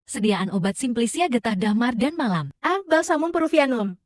Sediaan obat Simplicia getah damar dan malam. A. Balsamum peruvianum.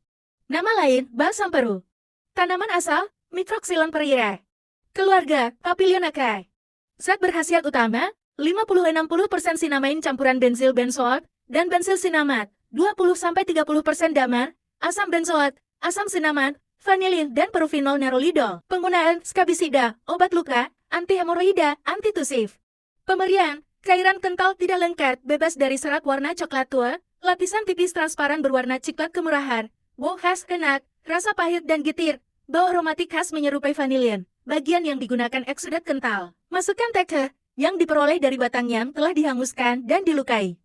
Nama lain, balsam Peru. Tanaman asal, Microxylon pereirae. Keluarga, Papilionaceae. Zat berkhasiat utama, 50-60% sinamain campuran benzil benzoat dan benzil sinamat, 20-30% damar, asam benzoat, asam sinamat, vanilin, dan peruvinol nerolidol. Penggunaan skabisida, obat luka, anti-hemoroida, antitusif. Pemberian, cairan kental tidak lengket, bebas dari serat warna coklat tua, lapisan tipis transparan berwarna coklat kemerahan, bau khas enak, rasa pahit dan getir, bau aromatik khas menyerupai vanilin. Bagian yang digunakan eksudat kental. Masukkan teke yang diperoleh dari batang yang telah dihanguskan dan dilukai.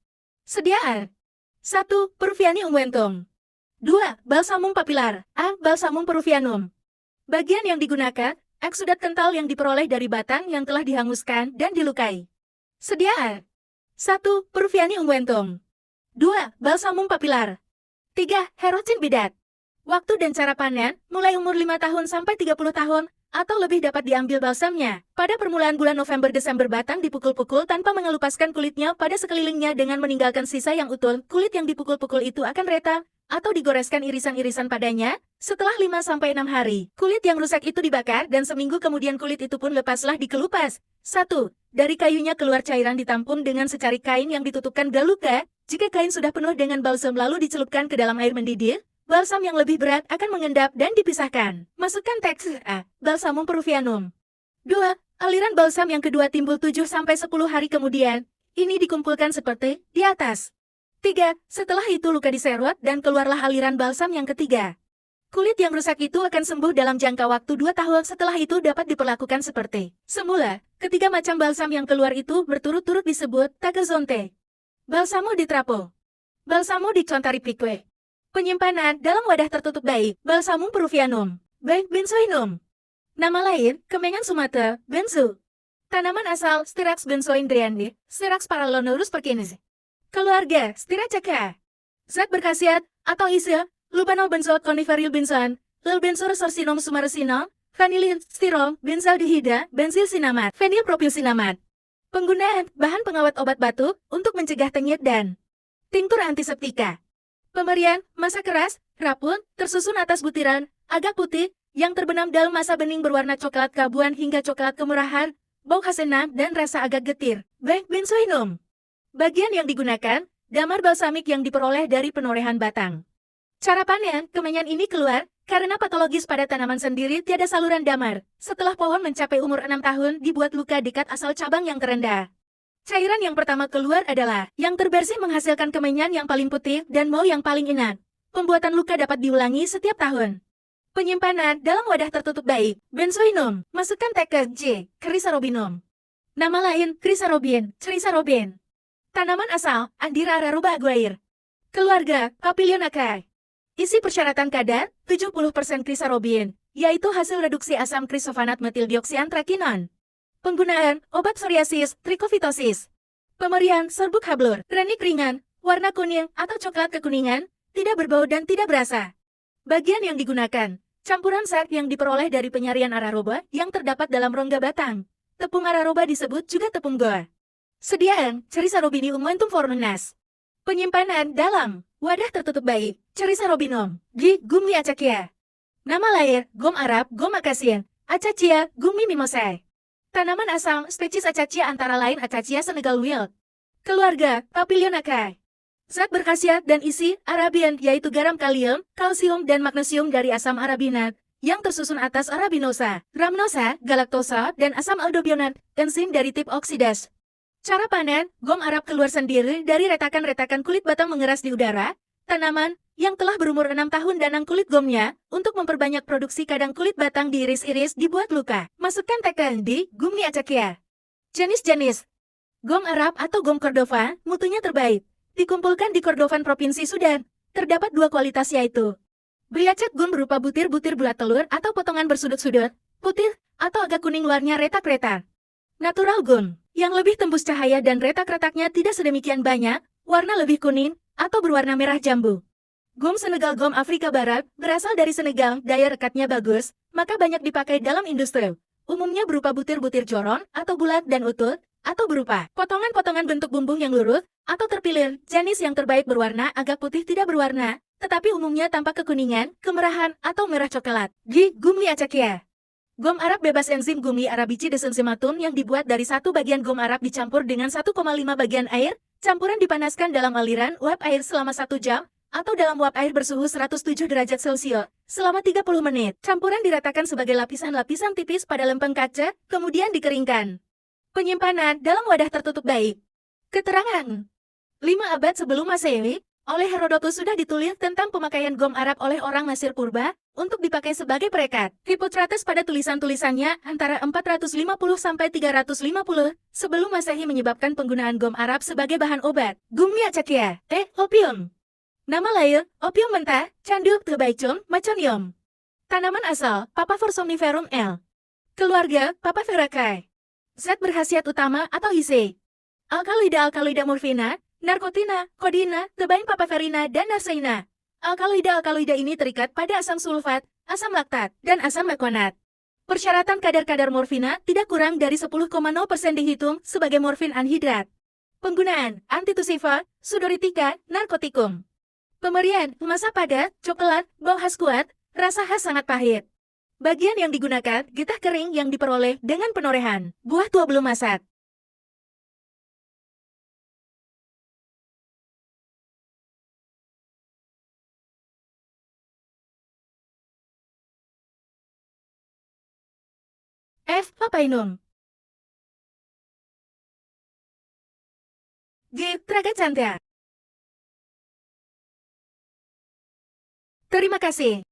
Sediaan 1. Peruviani ungwentum. 2. Balsamum papilar. A. Balsamum peruvianum. Bagian yang digunakan, eksudat kental yang diperoleh dari batang yang telah dihanguskan dan dilukai. Sediaan 1. Peruviani ungwentum. 2. Balsamum papilar. 3. Herocin bidat. Waktu dan cara panen, mulai umur 5 tahun sampai 30 tahun, atau lebih dapat diambil balsamnya. Pada permulaan bulan November-Desember batang dipukul-pukul tanpa mengelupaskan kulitnya pada sekelilingnya dengan meninggalkan sisa yang utuh. Kulit yang dipukul-pukul itu akan retak, atau digoreskan irisan-irisan padanya. Setelah 5-6 hari, kulit yang rusak itu dibakar dan seminggu kemudian kulit itu pun lepaslah dikelupas. 1. Dari kayunya keluar cairan ditampung dengan secari kain yang ditutupkan galuka. Jika kain sudah penuh dengan balsam lalu dicelupkan ke dalam air mendidih, balsam yang lebih berat akan mengendap dan dipisahkan. Masukkan teks A. Balsamum peruvianum. 2. Aliran balsam yang kedua timbul 7-10 hari kemudian. Ini dikumpulkan seperti di atas. 3. Setelah itu luka diserot dan keluarlah aliran balsam yang ketiga. Kulit yang rusak itu akan sembuh dalam jangka waktu 2 tahun. Setelah itu dapat diperlakukan seperti semula. Ketiga macam balsam yang keluar itu berturut-turut disebut Tagazonte. Balsamo di trapo. Balsamo di contaripique. Penyimpanan dalam wadah tertutup baik, Balsamum peruvianum, baik benzoinum. Nama lain, kemenyan Sumatra, benzo. Tanaman asal, Styrax benzoindriandi, Styrax paralonorus perkins. Keluarga, Styraceae. Zat berkhasiat, atau isi, lubanol benzoat coniferil benzoan, lil benzoresorsinum sumaresinol, vanilin, stirol, benzaldehida, benzil sinamat, fenilpropil sinamat. Penggunaan, bahan pengawet obat batuk, untuk mencegah tengit dan tinktur antiseptika. Pemberian, masa keras, rapun, tersusun atas butiran, agak putih, yang terbenam dalam masa bening berwarna coklat keabuan hingga coklat kemerahan, bau khas enak dan rasa agak getir, baik benzoinum. Bagian yang digunakan, damar balsamik yang diperoleh dari penorehan batang. Cara panen, kemenyan ini keluar, karena patologis pada tanaman sendiri tiada saluran damar. Setelah pohon mencapai umur 6 tahun, dibuat luka dekat asal cabang yang terendah. Cairan yang pertama keluar adalah yang terbersih menghasilkan kemenyan yang paling putih dan mau yang paling enak. Pembuatan luka dapat diulangi setiap tahun. Penyimpanan dalam wadah tertutup baik. Benzoinum. Masukkan teke J. Chrysarobinum. Nama lain Chrysarobin, Chrysarobin. Tanaman asal Andira araruba aguair. Keluarga Papilionaceae. Isi persyaratan kadar 70% Chrysarobin, yaitu hasil reduksi asam krisofanat metildioksiantrakinon. Penggunaan, obat psoriasis, trichofitosis. Pemberian, serbuk hablur, renik ringan, warna kuning atau coklat kekuningan, tidak berbau dan tidak berasa. Bagian yang digunakan, campuran zat yang diperoleh dari penyaringan araroba yang terdapat dalam rongga batang. Tepung araroba disebut juga tepung goa. Sediaan, Chrysarobinium ungwentum fornunas. Penyimpanan dalam wadah tertutup baik, Chrysarobinum, G. Gummi acacia. Nama lain, gom Arab, gom akasia, Acacia, Gummi mimosae. Tanaman asal, spesies Acacia antara lain Acacia Senegal wild. Keluarga, Papilionaceae. Zat berkhasiat dan isi, Arabian, yaitu garam kalium, kalsium dan magnesium dari asam arabinat, yang tersusun atas arabinosa, rhamnosa, galaktosa, dan asam aldobionat, enzim dari tip oksidas. Cara panen, gom Arab keluar sendiri dari retakan-retakan kulit batang mengeras di udara. Tanaman yang telah berumur 6 tahun danang kulit gomnya, untuk memperbanyak produksi kadang kulit batang diiris-iris dibuat luka. Masukkan teken di Gummi acacia. Jenis-jenis gom Arab atau gom Cordova, mutunya terbaik. Dikumpulkan di Kordofan Provinsi Sudan. Terdapat 2 kualitas yaitu Briacet gom berupa butir-butir bulat telur atau potongan bersudut-sudut, putih, atau agak kuning luarnya retak-retak. Natural gom, yang lebih tembus cahaya dan retak-retaknya tidak sedemikian banyak, warna lebih kuning, atau berwarna merah jambu. Gom Senegal gom Afrika Barat, berasal dari Senegal, daya rekatnya bagus, maka banyak dipakai dalam industri. Umumnya berupa butir-butir joron atau bulat dan utuh, atau berupa potongan-potongan bentuk bumbu yang lurus, atau terpilih jenis yang terbaik berwarna agak putih tidak berwarna, tetapi umumnya tampak kekuningan, kemerahan, atau merah coklat. Gumi Acacia. Gom Arab bebas enzim gumi arabici desenzimatun yang dibuat dari 1 bagian gom Arab dicampur dengan 1,5 bagian air, campuran dipanaskan dalam aliran uap air selama 1 jam, atau dalam uap air bersuhu 107 derajat Celcius selama 30 menit. Campuran diratakan sebagai lapisan-lapisan tipis pada lempeng kaca, kemudian dikeringkan. Penyimpanan dalam wadah tertutup baik. Keterangan 5 abad sebelum Masehi, oleh Herodotus sudah ditulis tentang pemakaian gom Arab oleh orang Mesir purba untuk dipakai sebagai perekat. Hippocrates pada tulisan-tulisannya antara 450 sampai 350 sebelum Masehi menyebabkan penggunaan gom Arab sebagai bahan obat. Gumi Acacia, opium. Nama lain, opium mentah, Canduk tebaicum, maconium. Tanaman asal, Papaver somniferum L. Keluarga, Papaveraceae. Zat berkhasiat utama atau IC. Alkaloida morfina, narkotina, kodina, tebain papaverina, dan narseina. Alkaloida ini terikat pada asam sulfat, asam laktat, dan asam mekonat. Persyaratan kadar morfina tidak kurang dari 10,0% dihitung sebagai morfin anhidrat. Penggunaan, antitusiva, sudoritika, narkotikum. Pemberian, masa padat, coklat, bau khas kuat, rasa khas sangat pahit. Bagian yang digunakan, getah kering yang diperoleh dengan penorehan, buah tua belum masak. F. Papainum. G. Tragacanthia. Terima kasih.